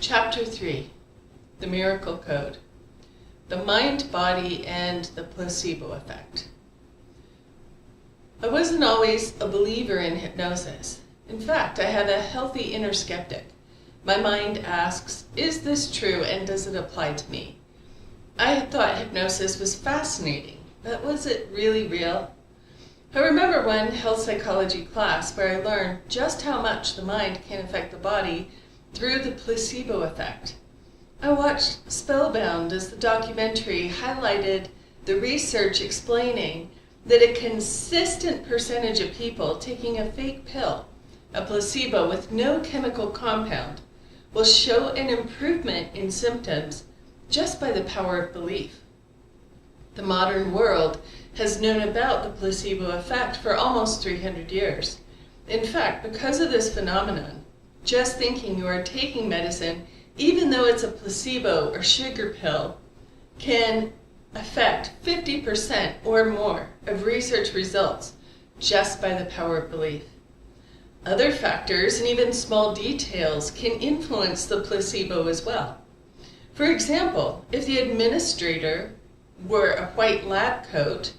Chapter 3, The Miracle Code, the Mind, Body, and the Placebo Effect. I wasn't always a believer in hypnosis. In fact, I have a healthy inner skeptic. My mind asks, is this true and does it apply to me? I had thought hypnosis was fascinating, but was it really real? I remember one health psychology class where I learned just how much the mind can affect the body through the placebo effect. I watched spellbound as the documentary highlighted the research explaining that a consistent percentage of people taking a fake pill, a placebo with no chemical compound, will show an improvement in symptoms just by the power of belief. The modern world has known about the placebo effect for almost 300 years. In fact, because of this phenomenon, just thinking you are taking medicine, even though it's a placebo or sugar pill, can affect 50% or more of research results just by the power of belief. Other factors and even small details can influence the placebo as well. For example, if the administrator wore a white lab coat,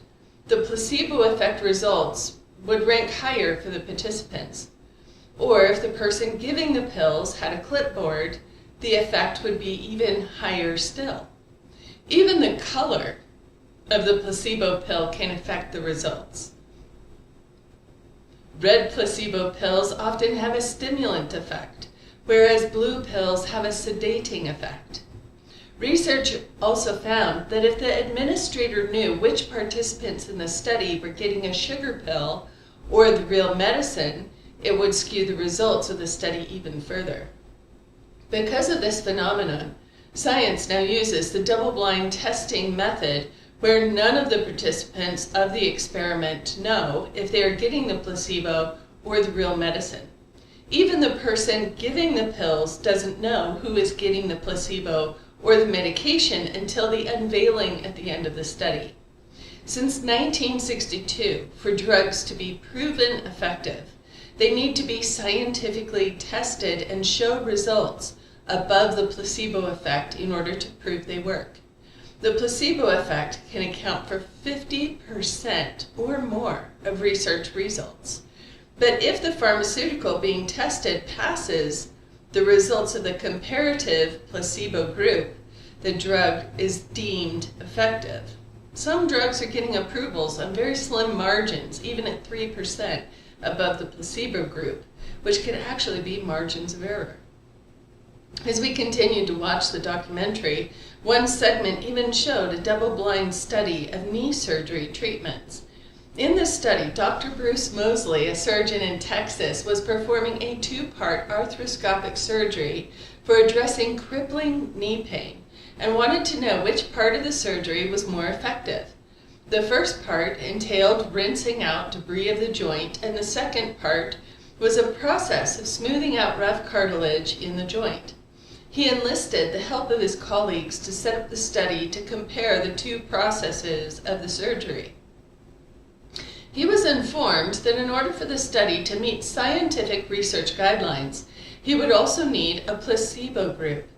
the placebo effect results would rank higher for the participants. Or if the person giving the pills had a clipboard, the effect would be even higher still. Even the color of the placebo pill can affect the results. Red placebo pills often have a stimulant effect, whereas blue pills have a sedating effect. Research also found that if the administrator knew which participants in the study were getting a sugar pill or the real medicine, it would skew the results of the study even further. Because of this phenomenon, science now uses the double-blind testing method where none of the participants of the experiment know if they are getting the placebo or the real medicine. Even the person giving the pills doesn't know who is getting the placebo or the medication until the unveiling at the end of the study. Since 1962, for drugs to be proven effective, they need to be scientifically tested and show results above the placebo effect in order to prove they work. The placebo effect can account for 50% or more of research results. But if the pharmaceutical being tested passes the results of the comparative placebo group, the drug is deemed effective. Some drugs are getting approvals on very slim margins, even at 3% above the placebo group, which could actually be margins of error. As we continued to watch the documentary, one segment even showed a double-blind study of knee surgery treatments. In this study, Dr. Bruce Mosley, a surgeon in Texas, was performing a two-part arthroscopic surgery for addressing crippling knee pain and wanted to know which part of the surgery was more effective. The first part entailed rinsing out debris of the joint, and the second part was a process of smoothing out rough cartilage in the joint. He enlisted the help of his colleagues to set up the study to compare the two processes of the surgery. He was informed that in order for the study to meet scientific research guidelines, he would also need a placebo group.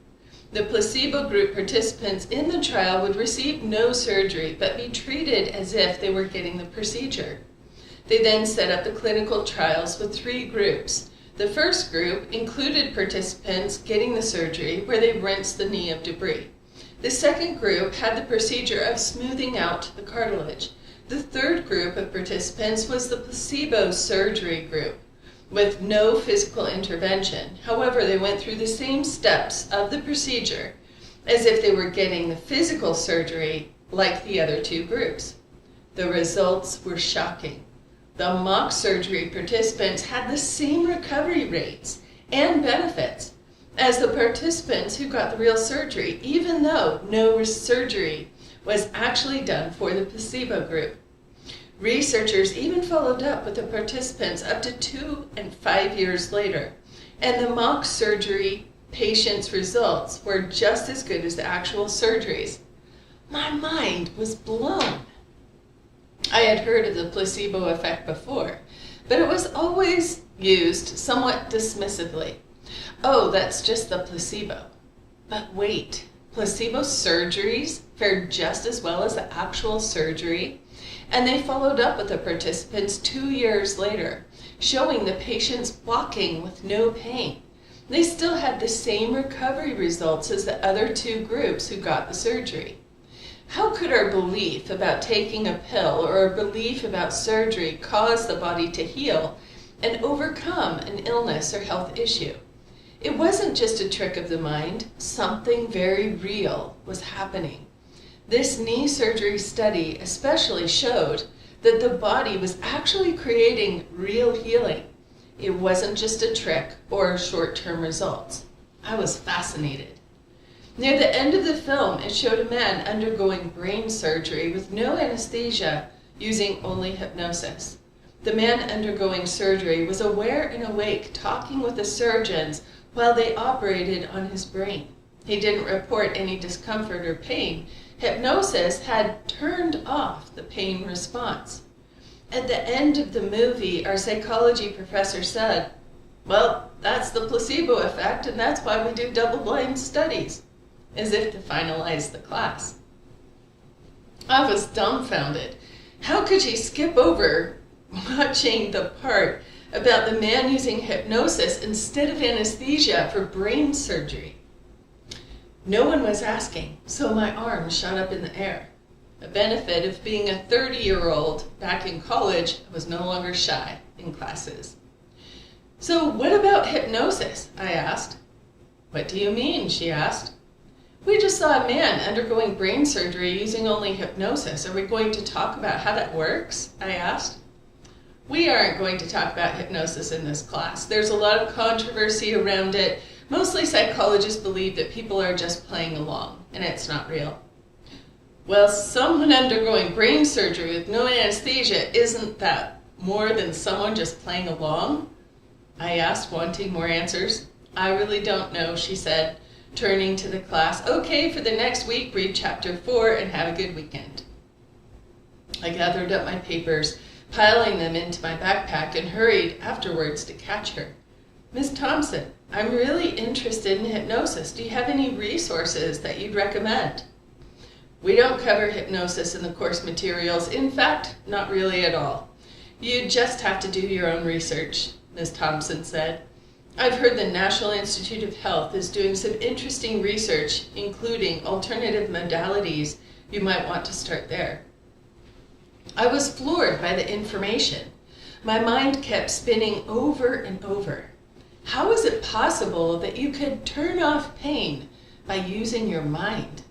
The placebo group participants in the trial would receive no surgery but be treated as if they were getting the procedure. They then set up the clinical trials with 3 groups. The first group included participants getting the surgery where they rinsed the knee of debris. The second group had the procedure of smoothing out the cartilage. The third group of participants was the placebo surgery group, with no physical intervention. However, they went through the same steps of the procedure as if they were getting the physical surgery like the other 2 groups. The results were shocking. The mock surgery participants had the same recovery rates and benefits as the participants who got the real surgery, even though no surgery was actually done for the placebo group. Researchers even followed up with the participants up to 2 and 5 years later, and the mock surgery patients' results were just as good as the actual surgeries. My mind was blown. I had heard of the placebo effect before, but it was always used somewhat dismissively. Oh, that's just the placebo. But wait, placebo surgeries fared just as well as the actual surgery, and they followed up with the participants 2 years later, showing the patients walking with no pain. They still had the same recovery results as the other 2 groups who got the surgery. How could our belief about taking a pill or a belief about surgery cause the body to heal and overcome an illness or health issue? It wasn't just a trick of the mind. Something very real was happening. This knee surgery study especially showed that the body was actually creating real healing. It wasn't just a trick or short-term results. I was fascinated. Near the end of the film, it showed a man undergoing brain surgery with no anesthesia, using only hypnosis. The man undergoing surgery was aware and awake, talking with the surgeons while they operated on his brain. He didn't report any discomfort or pain. Hypnosis had turned off the pain response. At the end of the movie, our psychology professor said, "Well, that's the placebo effect, and that's why we do double-blind studies," as if to finalize the class. I was dumbfounded. How could she skip over watching the part about the man using hypnosis instead of anesthesia for brain surgery? No one was asking, so my arm shot up in the air. The benefit of being a 30-year-old back in college, I was no longer shy in classes. "So what about hypnosis?" I asked. "What do you mean?" she asked. "We just saw a man undergoing brain surgery using only hypnosis. Are we going to talk about how that works?" I asked. "We aren't going to talk about hypnosis in this class. There's a lot of controversy around it. Mostly psychologists believe that people are just playing along, and it's not real." "Well, someone undergoing brain surgery with no anesthesia, isn't that more than someone just playing along?" I asked, wanting more answers. "I really don't know," she said, turning to the class. "Okay, for the next week, read chapter 4 and have a good weekend." I gathered up my papers, piling them into my backpack, and hurried afterwards to catch her. "Miss Thompson, I'm really interested in hypnosis. Do you have any resources that you'd recommend?" "We don't cover hypnosis in the course materials. In fact, not really at all. You just have to do your own research," Ms. Thompson said. "I've heard the National Institute of Health is doing some interesting research, including alternative modalities. You might want to start there." I was floored by the information. My mind kept spinning over and over. How is it possible that you could turn off pain by using your mind?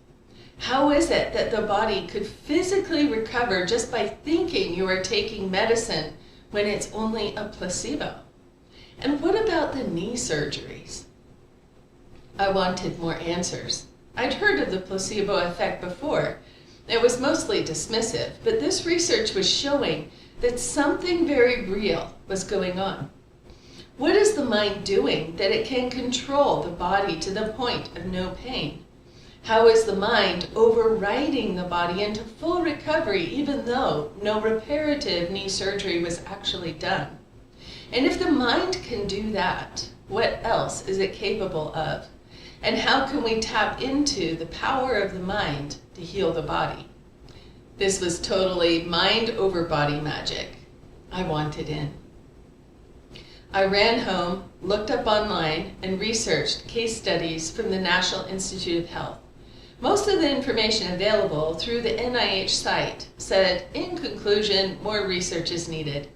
How is it that the body could physically recover just by thinking you are taking medicine when it's only a placebo? And what about the knee surgeries? I wanted more answers. I'd heard of the placebo effect before. It was mostly dismissive, but this research was showing that something very real was going on. What is the mind doing that it can control the body to the point of no pain? How is the mind overriding the body into full recovery even though no reparative knee surgery was actually done? And if the mind can do that, what else is it capable of? And how can we tap into the power of the mind to heal the body? This was totally mind over body magic. I wanted in. I ran home, looked up online, and researched case studies from the National Institute of Health. Most of the information available through the NIH site said, in conclusion, more research is needed.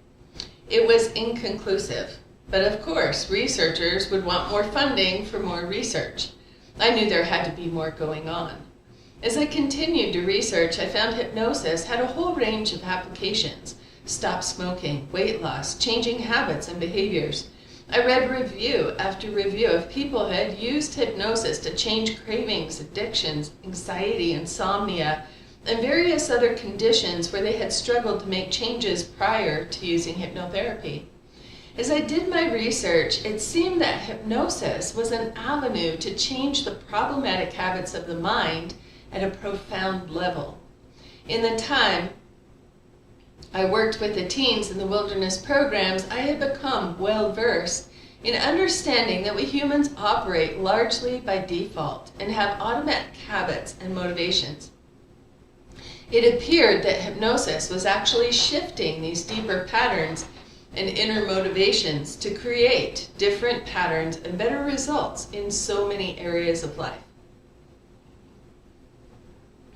It was inconclusive, but of course, researchers would want more funding for more research. I knew there had to be more going on. As I continued to research, I found hypnosis had a whole range of applications: stop smoking, weight loss, changing habits and behaviors. I read review after review of people who had used hypnosis to change cravings, addictions, anxiety, insomnia, and various other conditions where they had struggled to make changes prior to using hypnotherapy. As I did my research, it seemed that hypnosis was an avenue to change the problematic habits of the mind at a profound level. In the time I worked with the teens in the wilderness programs, I had become well versed in understanding that we humans operate largely by default and have automatic habits and motivations. It appeared that hypnosis was actually shifting these deeper patterns and inner motivations to create different patterns and better results in so many areas of life.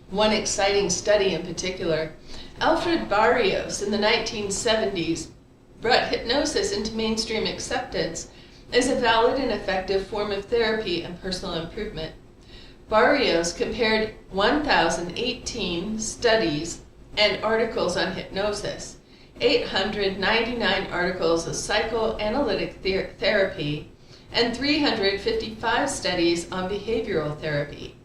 One exciting study in particular, Alfred Barrios in the 1970s brought hypnosis into mainstream acceptance as a valid and effective form of therapy and personal improvement. Barrios compared 1,018 studies and articles on hypnosis, 899 articles of psychoanalytic therapy, and 355 studies on behavioral therapy.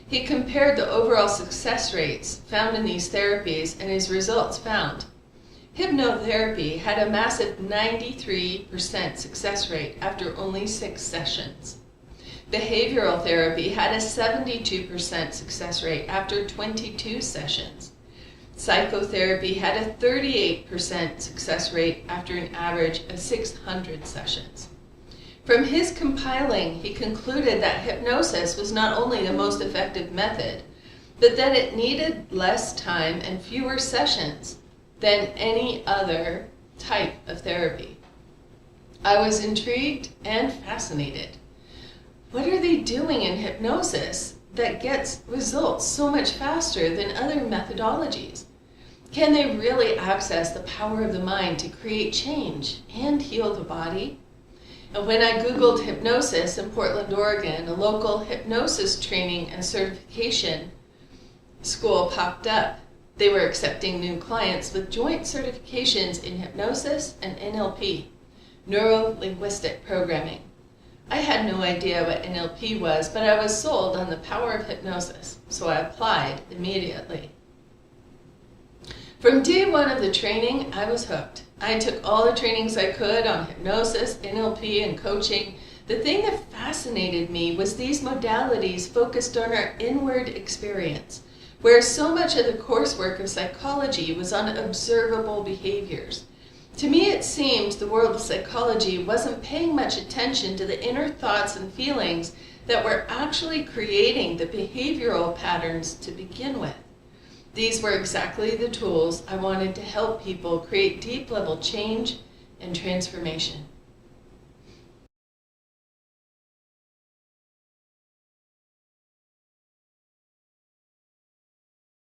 He compared the overall success rates found in these therapies, and his results found hypnotherapy had a massive 93% success rate after only 6 sessions. Behavioral therapy had a 72% success rate after 22 sessions. Psychotherapy had a 38% success rate after an average of 600 sessions. From his compiling, he concluded that hypnosis was not only the most effective method, but that it needed less time and fewer sessions than any other type of therapy. I was intrigued and fascinated. What are they doing in hypnosis that gets results so much faster than other methodologies? Can they really access the power of the mind to create change and heal the body? And when I Googled hypnosis in Portland, Oregon, a local hypnosis training and certification school popped up. They were accepting new clients with joint certifications in hypnosis and NLP, neuro-linguistic programming. I had no idea what NLP was, but I was sold on the power of hypnosis, so I applied immediately. From day one of the training, I was hooked. I took all the trainings I could on hypnosis, NLP, and coaching. The thing that fascinated me was these modalities focused on our inward experience, where so much of the coursework of psychology was on observable behaviors. To me, it seemed the world of psychology wasn't paying much attention to the inner thoughts and feelings that were actually creating the behavioral patterns to begin with. These were exactly the tools I wanted to help people create deep-level change and transformation.